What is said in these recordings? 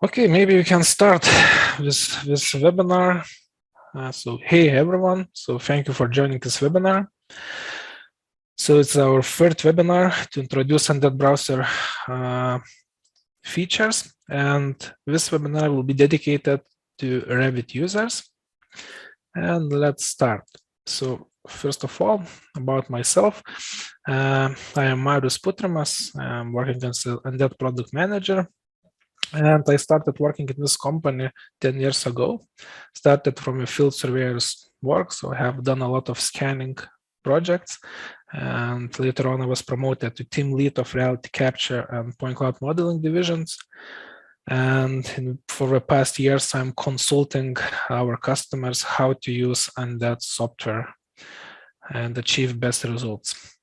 Okay, maybe we can start this webinar. So hey everyone, so thank you for joining this webinar. So it's our third webinar to introduce Undet Browser features, and this webinar will be dedicated to Revit users. And let's start. So first of all, about myself, I am Marius Putrimas. I'm working as an Undet product manager. And I started working in this company 10 years ago. Started from a field surveyor's work, so I have done a lot of scanning projects. And later on, I was promoted to team lead of reality capture and point cloud modeling divisions. And for the past years, I'm consulting our customers how to use Undet software and achieve best results.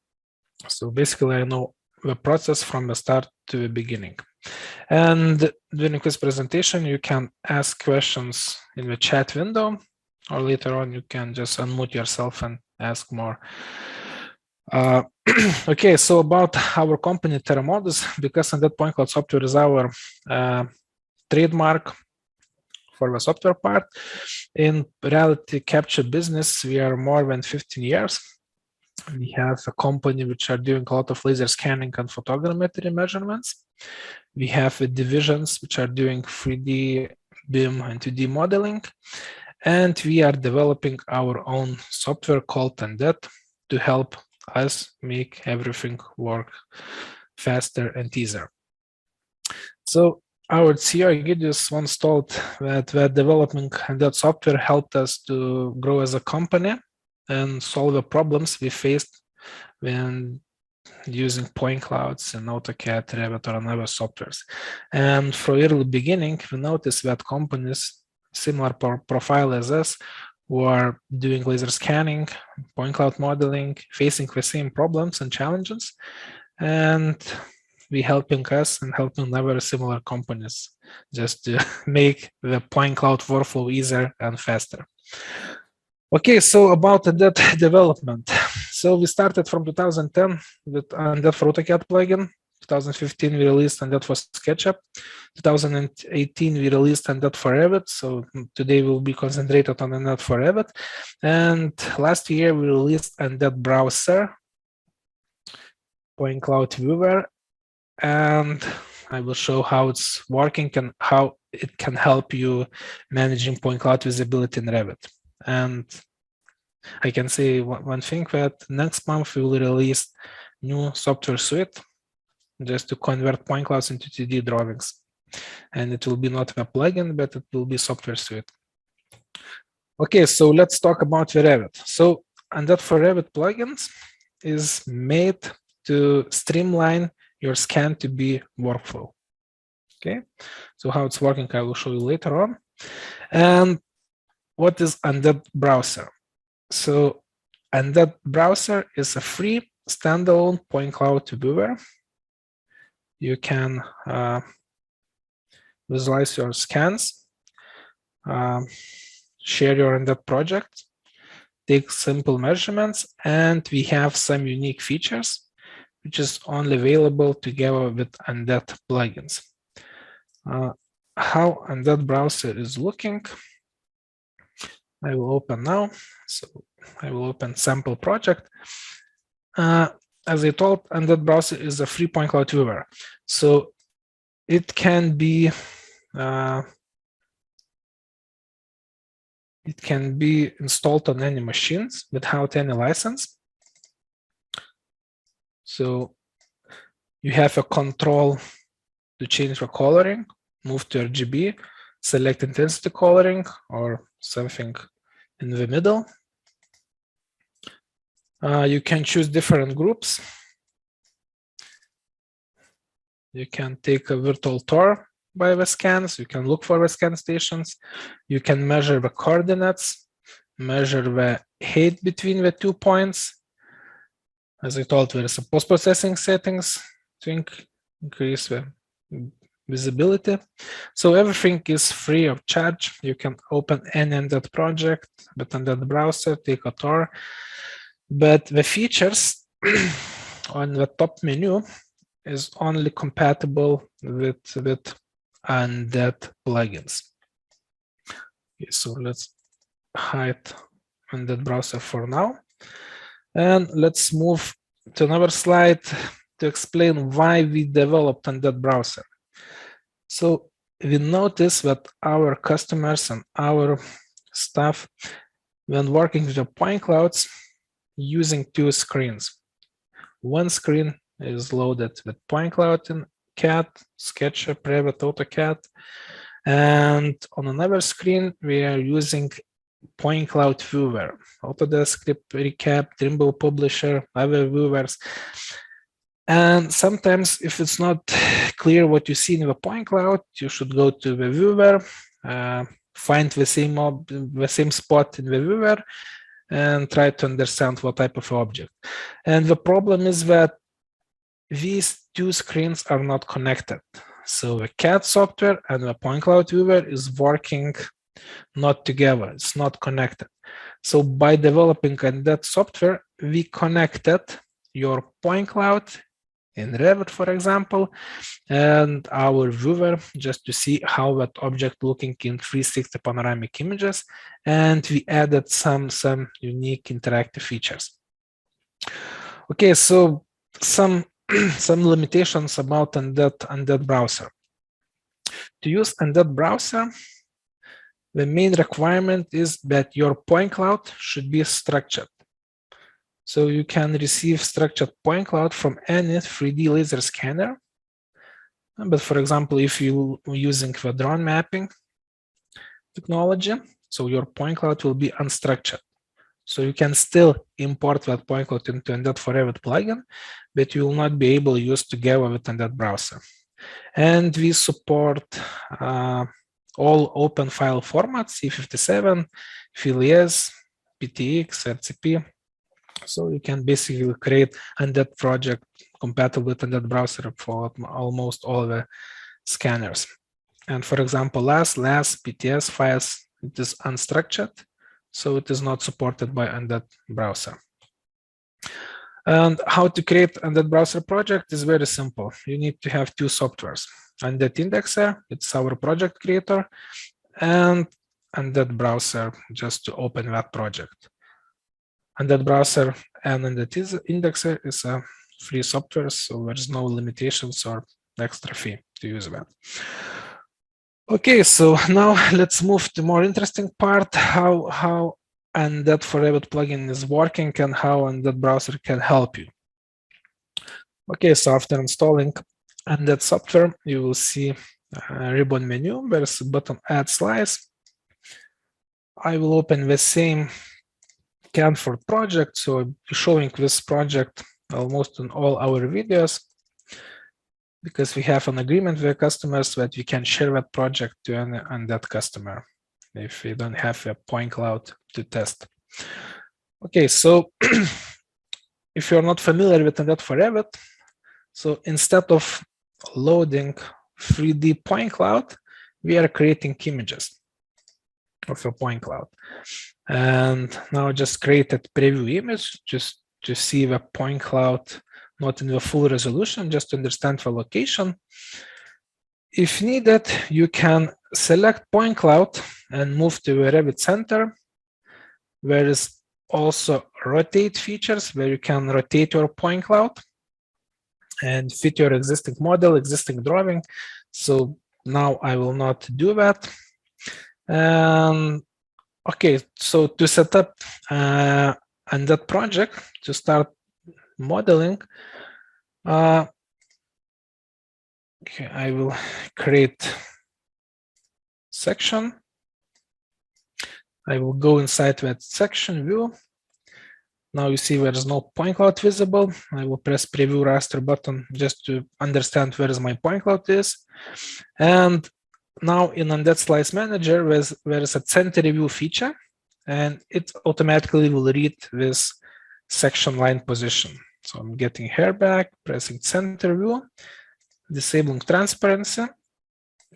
So basically, I know the process from the start to the beginning. And during this presentation, you can ask questions in the chat window, or later on you can just unmute yourself and ask more. Okay, so about our company TerraModus, because Undet point cloud software is our trademark for the software part. In reality capture business, we are more than 15 years. We have a company which are doing a lot of laser scanning and photogrammetry measurements. We have divisions which are doing 3D, BIM, and 2D modeling. And we are developing our own software called Undet to help us make everything work faster and easier. So our CEO Egidijus once told that developing Undet software helped us to grow as a company and solve the problems we faced when using point clouds and AutoCAD, Revit, or other softwares. And from early beginning, we noticed that companies similar profile as us who are doing laser scanning, point cloud modeling, facing the same problems and challenges, and we helping us and helping other similar companies just to make the point cloud workflow easier and faster. Okay, so about that development. So we started from 2010 with Undet for AutoCAD plugin. 2015 we released Undet for SketchUp. 2018 we released Undet for Revit. So today we'll be concentrated on Undet for Revit. And last year we released Undet Browser, point cloud viewer, and I will show how it's working and how it can help you managing point cloud visibility in Revit. And I can say one thing, that next month we will release new software suite just to convert point clouds into 2D drawings. And it will be not a plugin, but it will be software suite. Okay, so let's talk about the Revit. So Undet for Revit plugins is made to streamline your scan to be workflow. Okay, so how it's working, I will show you later on. And what is Undet Browser? So Undet Browser is a free standalone point cloud viewer. You can visualize your scans, share your Undet project, take simple measurements, and we have some unique features which is only available together with Undet plugins. How Undet Browser is looking, I will open now. So I will open sample project. As I told, Undet Browser is a free point cloud viewer. So it can be installed on any machines without any license. So you have a control to change the coloring, move to RGB, select intensity coloring or something in the middle. You can choose different groups. You can take a virtual tour by the scans. You can look for the scan stations. You can measure the coordinates, measure the height between the 2 points. As I told, there is a post-processing settings to increase the visibility. So everything is free of charge. You can open any Undet project with Undet Browser, take a tour. But the features on the top menu is only compatible with Undet plugins. Okay, so let's hide Undet Browser for now. And let's move to another slide to explain why we developed Undet Browser. So we notice that our customers and our staff, when working with the point clouds, using two screens. One screen is loaded with point cloud in CAD, SketchUp, Revit, AutoCAD. And on another screen, we are using point cloud viewer, Autodesk Recap, Trimble Publisher, other viewers. And sometimes if it's not clear what you see in the point cloud, you should go to the viewer, find the same spot in the viewer, and try to understand what type of object. And the problem is that these two screens are not connected. So the CAD software and the point cloud viewer is working not together, it's not connected. So by developing that software, we connected your point cloud in Revit, for example, and our viewer just to see how that object looking in 360 panoramic images, and we added some unique interactive features. Okay, so some limitations about Undet Browser. To use Undet Browser, the main requirement is that your point cloud should be structured. So you can receive structured point cloud from any 3D laser scanner. But for example, if you're using the drone mapping technology, so your point cloud will be unstructured. So you can still import that point cloud into Undet for Revit plugin, but you will not be able to use together with Undet Browser. And we support all open file formats, C57, FILES, PTX, RCP. So you can basically create Undet project compatible with Undet Browser for almost all the scanners. And for example, LAS, PTS files, it is unstructured, so it is not supported by Undet Browser. And how to create Undet Browser project is very simple. You need to have two softwares. Undet Indexer, it's our project creator, and Undet Browser just to open that project. Undet Browser and Undet Indexer is a free software, so there's no limitations or extra fee to use that. Okay, so now let's move to more interesting part, how Undet for Revit plugin is working and how Undet Browser can help you. Okay, so after installing Undet software, you will see a ribbon menu. There's a button Add Slice. I will open the same Canford project, so I'm showing this project almost in all our videos because we have an agreement with customers that we can share that project to Undet customer if we don't have a point cloud to test. Okay, so if you're not familiar with Undet for Revit, so instead of loading 3D point cloud, we are creating images of a point cloud. And now I just created preview image just to see the point cloud not in the full resolution, just to understand the location. If needed, you can select point cloud and move to the Revit center. There is also rotate features where you can rotate your point cloud and fit your existing model, existing drawing. So now I will not do that. Okay, so to set up Undet project, to start modeling, okay, I will create section. I will go inside that section view. Now you see there is no point cloud visible. I will press preview raster button just to understand where is my point cloud is. And now in Undet Slice Manager, there is a center review feature, and it automatically will read this section line position. So I'm getting here back, pressing center view, disabling transparency,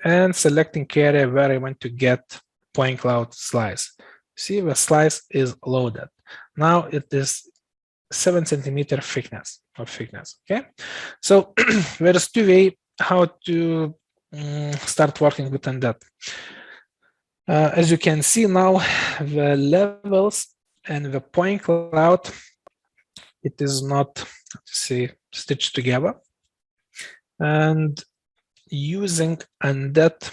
and selecting area where I want to get point cloud slice. See, the slice is loaded. Now it is 7 centimeter thickness. Okay, so there is two ways how to start working with Undet. As you can see now, the levels and the point cloud, it is not, let's say, stitched together. And using Undet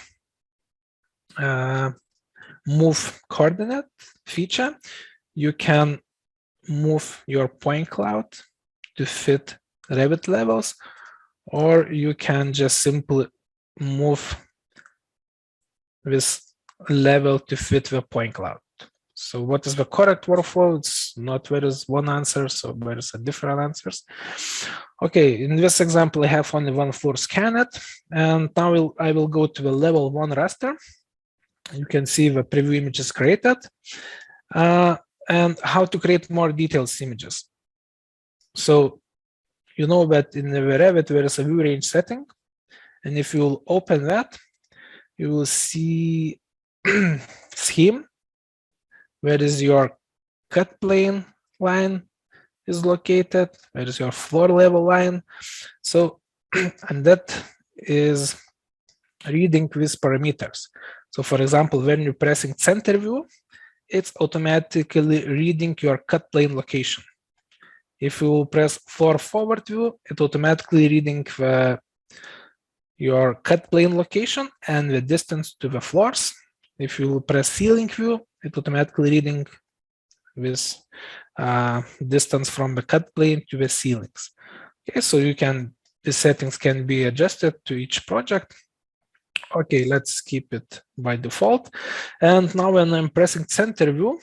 move coordinate feature, you can move your point cloud to fit Revit levels, or you can just simply move this level to fit the point cloud. So what is the correct workflow? It's not there is one answer, so there is a different answers. Okay, in this example, I have only one floor scanned, and now I will go to the level 1 raster. You can see the preview images created, and how to create more detailed images. So you know that in the Revit there is a view range setting, and if you open that, you will see scheme, where is your cut plane line is located, where is your floor level line. So, and that is reading with parameters. So for example, when you're pressing center view, it's automatically reading your cut plane location. If you press floor forward view, it automatically reading your cut plane location and the distance to the floors. If you press ceiling view, it automatically reading with distance from the cut plane to the ceilings. Okay, so the settings can be adjusted to each project. Okay, let's keep it by default. And now when I'm pressing center view,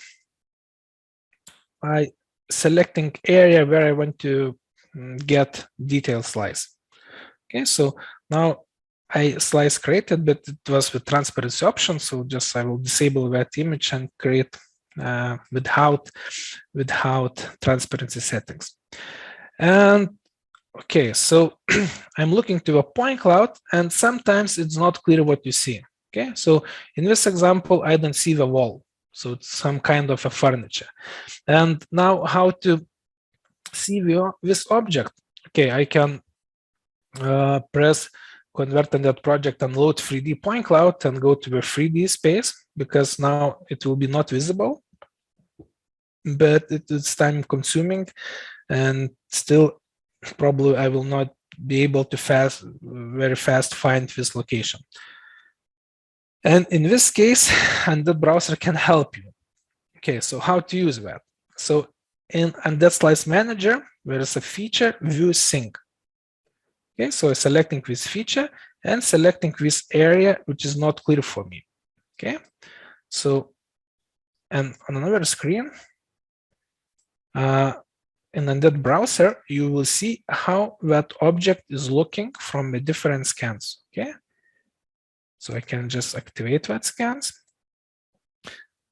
I selecting area where I want to get detail slice. Okay, so now I slice created, but it was with transparency option. So just I will disable that image and create without transparency settings. And okay, so I'm looking to a point cloud, and sometimes it's not clear what you see. Okay, so in this example, I don't see the wall. So it's some kind of a furniture. And now how to see this object? Okay, I can press convert Undet project and load 3D point cloud and go to the 3D space, because now it will be not visible, but it's time consuming, and still probably I will not be able to very fast find this location. And in this case, Undet Browser can help you. Okay, so how to use that? So in Undet Slice Manager, there is a feature view sync. Okay, so selecting this feature and selecting this area which is not clear for me. Okay, so and on another screen, in Undet Browser, you will see how that object is looking from the different scans. Okay, so I can just activate that scans.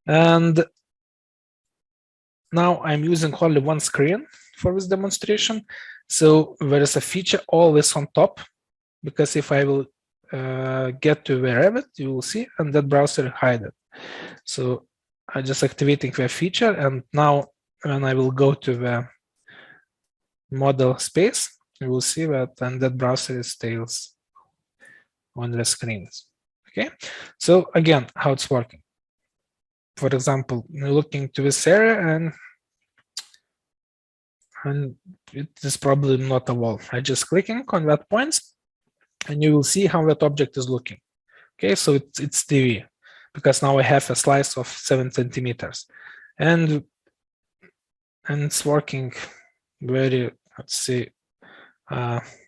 And now I'm using only one screen for this demonstration. So there is a feature always on top, because if I will get to the Revit, you will see Undet Browser hide it. So I'm just activating the feature, and now when I will go to the model space, you will see that Undet Browser stays on the screens. Okay, so again, how it's working. For example, you're looking to this area, and it is probably not a wall. I just clicking on that points, and you will see how that object is looking. Okay, so it's TV, because now I have a slice of 7 centimeters, and it's working very, let's say,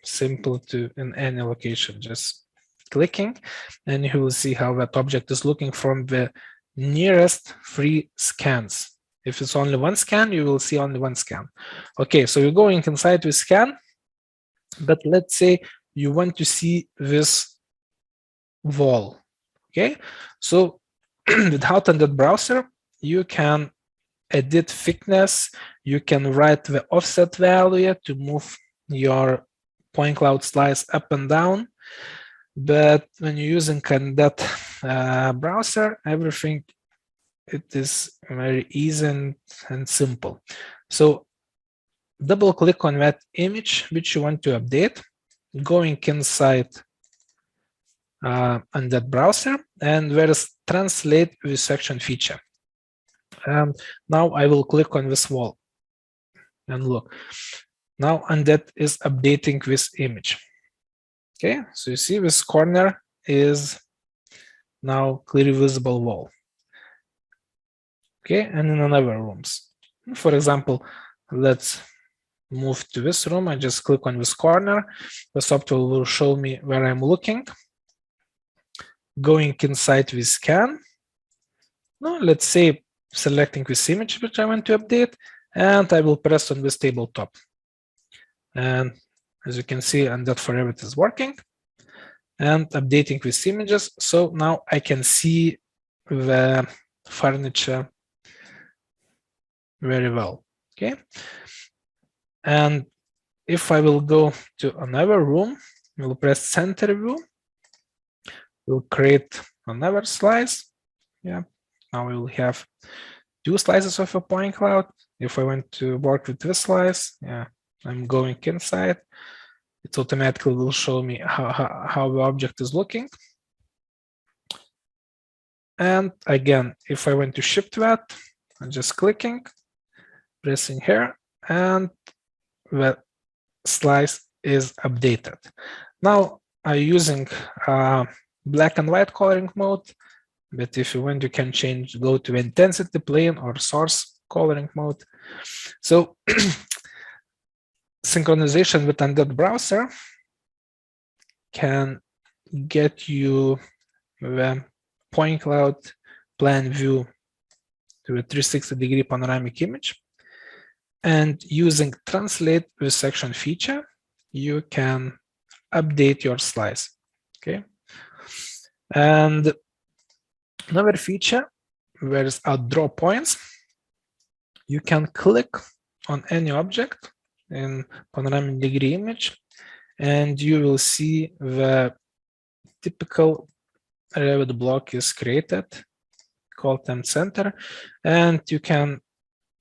simple to in any location. Just clicking, and you will see how that object is looking from the nearest 3 scans. If it's only one scan, you will see only one scan. Okay, so you're going inside the scan, but let's say you want to see this wall. Okay, so without Undet Browser, you can edit thickness, you can write the offset value to move your point cloud slice up and down. But when you're using Undet Browser, everything it is very easy and simple. So double click on that image which you want to update, going inside Undet Browser, and there is translate with section feature. And now I will click on this wall and look. Now Undet is updating this image. Okay, so you see this corner is now clearly visible wall. Okay, and in another rooms. For example, let's move to this room. I just click on this corner. The software will show me where I'm looking. Going inside with scan. No, let's say selecting this image which I want to update, and I will press on this tabletop. And as you can see, Undet for Revit is working and updating with images. So now I can see the furniture very well. Okay. And if I will go to another room, we'll press center view. We'll create another slice. Yeah. Now we will have 2 slices of a point cloud. If I want to work with this slice, yeah, I'm going inside. It automatically will show me how the object is looking. And again, if I want to shift that, I'm just clicking, pressing here, and the slice is updated. Now I'm using black and white coloring mode, but if you want, you can change, go to intensity plane or source coloring mode. So synchronization with Undet Browser can get you the point cloud plan view to a 360-degree panoramic image. And using translate with section feature, you can update your slice. Okay. And another feature, where is our draw points, you can click on any object in panoramic degree image, and you will see the typical Revit block is created, called temp center, and you can,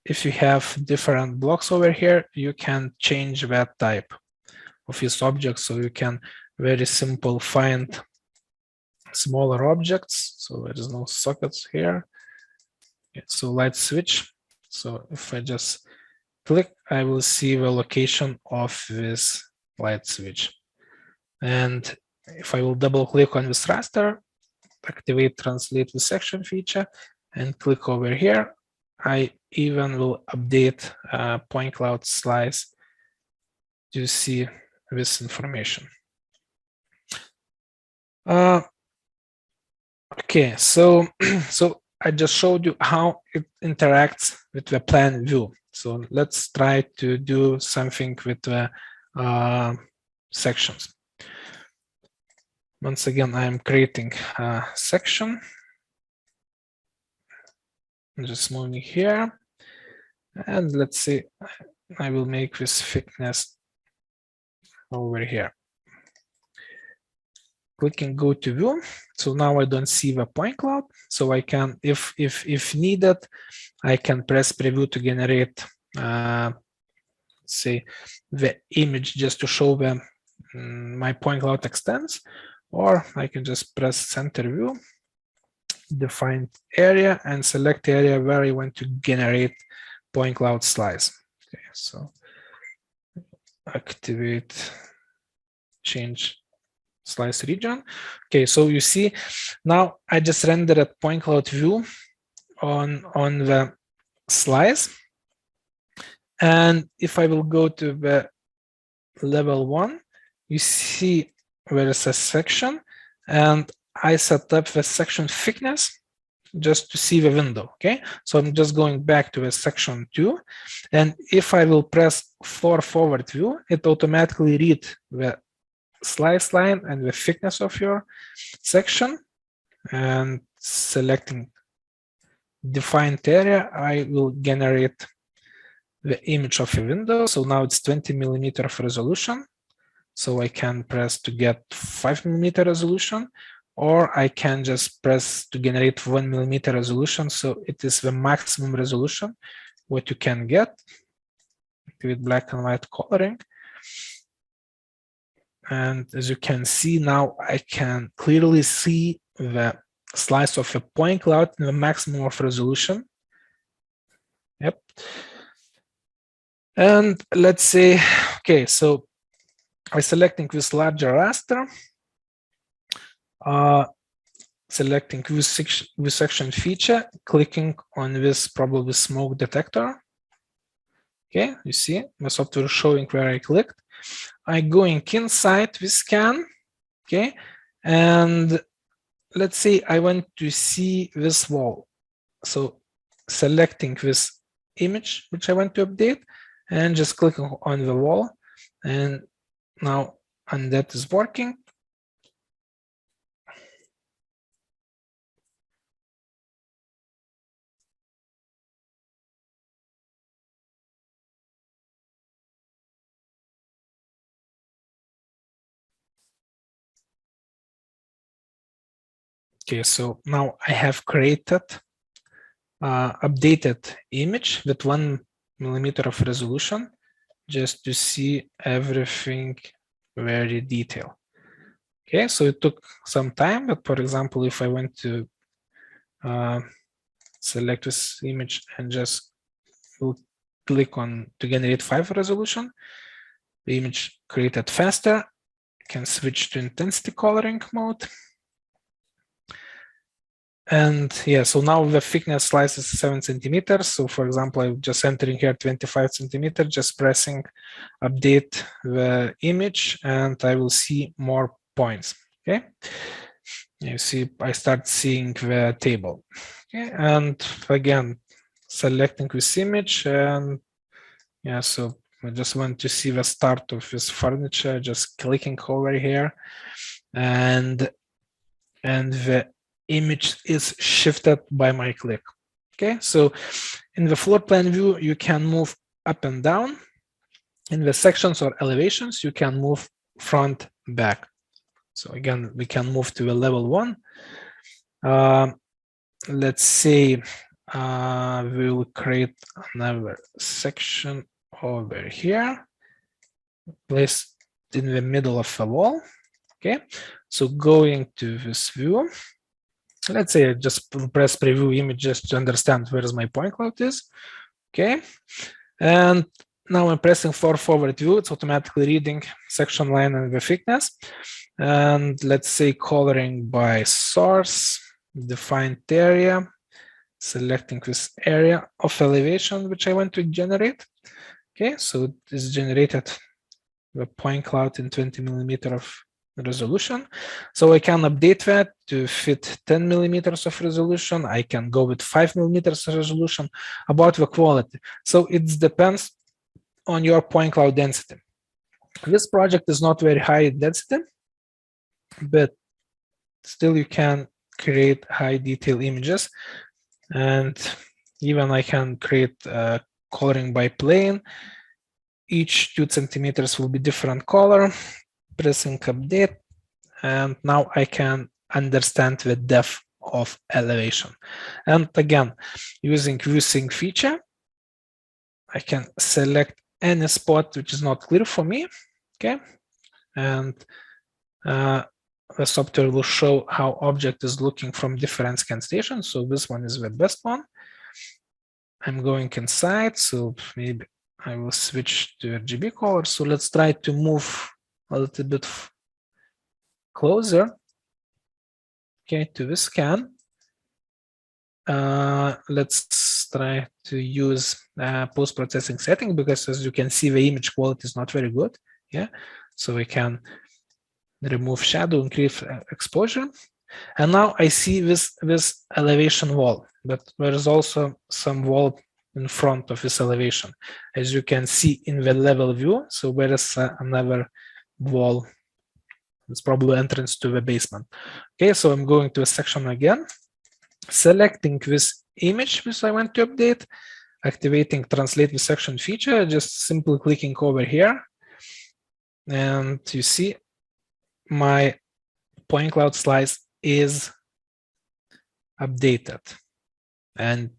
if you have different blocks over here, you can change that type of this object. So you can very simple find smaller objects. So there is no sockets here. So light switch. So if I just click, I will see the location of this light switch. And if I will double click on this raster, activate translate with section feature, and click over here, I even will update point cloud slice to see this information. Okay, so I just showed you how it interacts with the plan view. So let's try to do something with the sections. Once again, I am creating a section. I'm just moving here. And let's see, I will make this thickness over here. Clicking go to view. So now I don't see the point cloud. So I can, if needed, I can press preview to generate, say, the image just to show them my point cloud extends, or I can just press center view, define area, and select area where I want to generate point cloud slice. Okay, so activate, change slice region. Okay, so you see now I just rendered a point cloud view on the slice, and if I will go to the level 1, you see there is a section, and I set up the section thickness just to see the window. Okay, so I'm just going back to the section 2, and if I will press forward view, it automatically read the slice line and the thickness of your section, and selecting defined area, I will generate the image of a window. So now it's 20 millimeter of resolution. So I can press to get 5 millimeter resolution, or I can just press to generate 1 millimeter resolution. So it is the maximum resolution what you can get with black and white coloring. And as you can see now, I can clearly see the slice of a point cloud in the maximum of resolution. Yep. And let's say, okay, so I'm selecting this larger raster, selecting this section feature, clicking on this probably smoke detector. Okay, you see the software showing where I clicked. I'm going inside this scan, okay, and let's say I want to see this wall. So selecting this image, which I want to update, and just clicking on the wall. And now Undet is working. Okay, so now I have created updated image with 1mm of resolution, just to see everything very detailed. Okay, so it took some time, but for example, if I want to select this image and just click on to generate 5 resolution, the image created faster, can switch to intensity coloring mode. And yeah, so now the thickness slice is 7 centimeters. So for example, I'm just entering here 25 centimeters, just pressing update the image, and I will see more points. Okay. You see, I start seeing the table. Okay. And again, selecting this image, and yeah, so I just want to see the start of this furniture, just clicking over here, and the image is shifted by my click. Okay, so in the floor plan view, you can move up and down. In the sections or elevations, you can move front, back. So again, we can move to a level 1. Let's say we will create another section over here, placed in the middle of the wall. Okay, so going to this view, let's say I just press preview image just to understand where my point cloud is. Okay, and now I'm pressing for forward view. It's automatically reading section line and the thickness. And let's say coloring by source, defined area, selecting this area of elevation which I want to generate. Okay, so it is generated the point cloud in 20mm of resolution. So I can update that to fit 10mm of resolution. I can go with 5mm of resolution. About the quality, so it depends on your point cloud density. This project is not very high density, but still you can create high detail images. And even I can create coloring by plane. Each 2 centimeters will be different color. Pressing update, and now I can understand the depth of elevation. And again, using ViewSync feature, I can select any spot which is not clear for me. Okay, and the software will show how object is looking from different scan stations. So this one is the best one. I'm going inside, so maybe I will switch to RGB color. So let's try to move a little bit closer, okay, to the scan. Let's try to use post-processing setting, because as you can see, the image quality is not very good. Yeah, so we can remove shadow, increase exposure. And now I see this elevation wall, but there is also some wall in front of this elevation, as you can see in the level view. So there is another wall. It's probably entrance to the basement. Okay, so I'm going to a section again, selecting this image which I want to update, activating translate with section feature, just simply clicking over here. And you see my point cloud slice is updated. And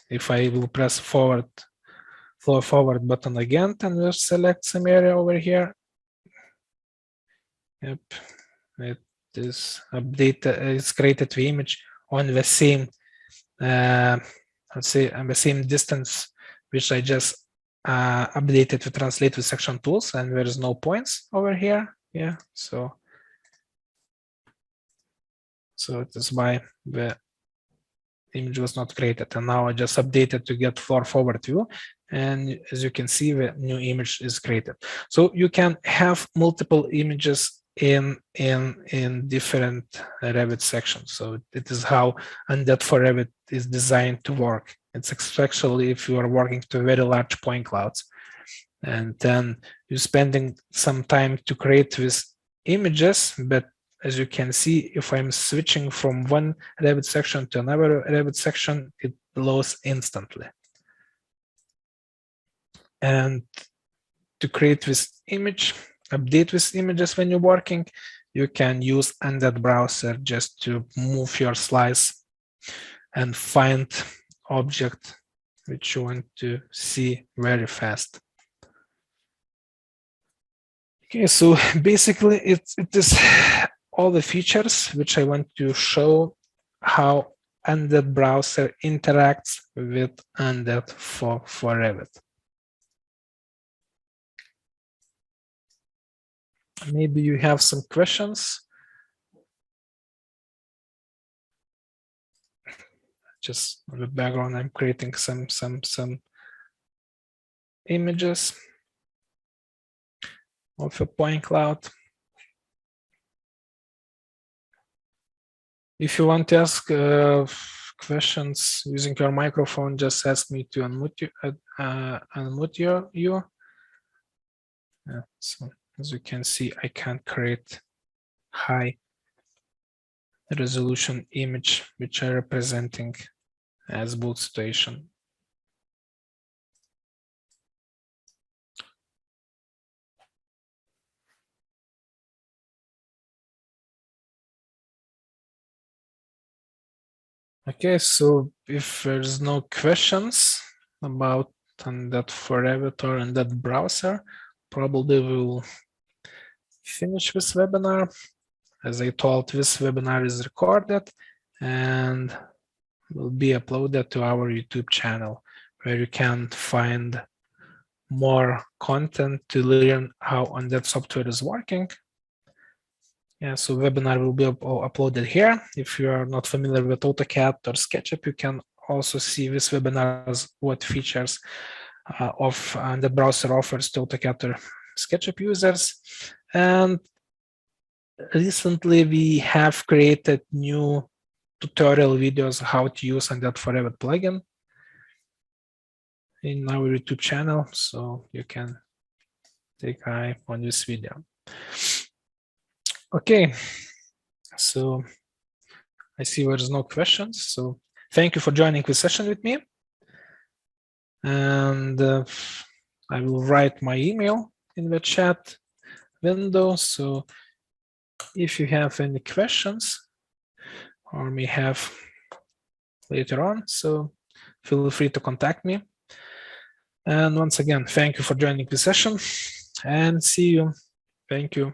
if I will press flow forward button again, and we'll select some area over here, Yep, it is updated. It's created the image on the same, let's say, on the same distance, which I just updated to translate with section tools, and there is no points over here. Yeah, so it is why the image was not created, and now I just updated to get floor forward view, and as you can see, the new image is created. So you can have multiple images in different Revit sections. So it is how Undet for Revit is designed to work. It's especially if you are working to very large point clouds, and then you're spending some time to create these images, but as you can see, if I'm switching from one Revit section to another Revit section, it loads instantly. And to create this image, update with images when you're working, you can use Undet Browser just to move your slice and find object which you want to see very fast. Okay, so basically it is all the features which I want to show how Undet Browser interacts with Undet for Revit. Maybe you have some questions. Just on the background, I'm creating some images of a point cloud. If you want to ask questions using your microphone, just ask me to unmute you. Yeah, so as you can see, I can create high resolution image which are representing as both situation. Okay, so if there's no questions about Undet for Revit or Undet Browser, probably we'll finish this webinar. As I told, this webinar is recorded and will be uploaded to our YouTube channel, where you can find more content to learn how Undet software is working. Yeah, so webinar will be uploaded here. If you are not familiar with AutoCAD or SketchUp, you can also see this webinars, what features of Undet Browser offers to AutoCAD or SketchUp users. And recently we have created new tutorial videos how to use Undet for Revit plugin in our YouTube channel, so you can take an eye on this video. Okay, so I see there's no questions. So thank you for joining this session with me. And I will write my email in the chat window. So if you have any questions or may have later on, so feel free to contact me. And once again, thank you for joining the session and see you. Thank you.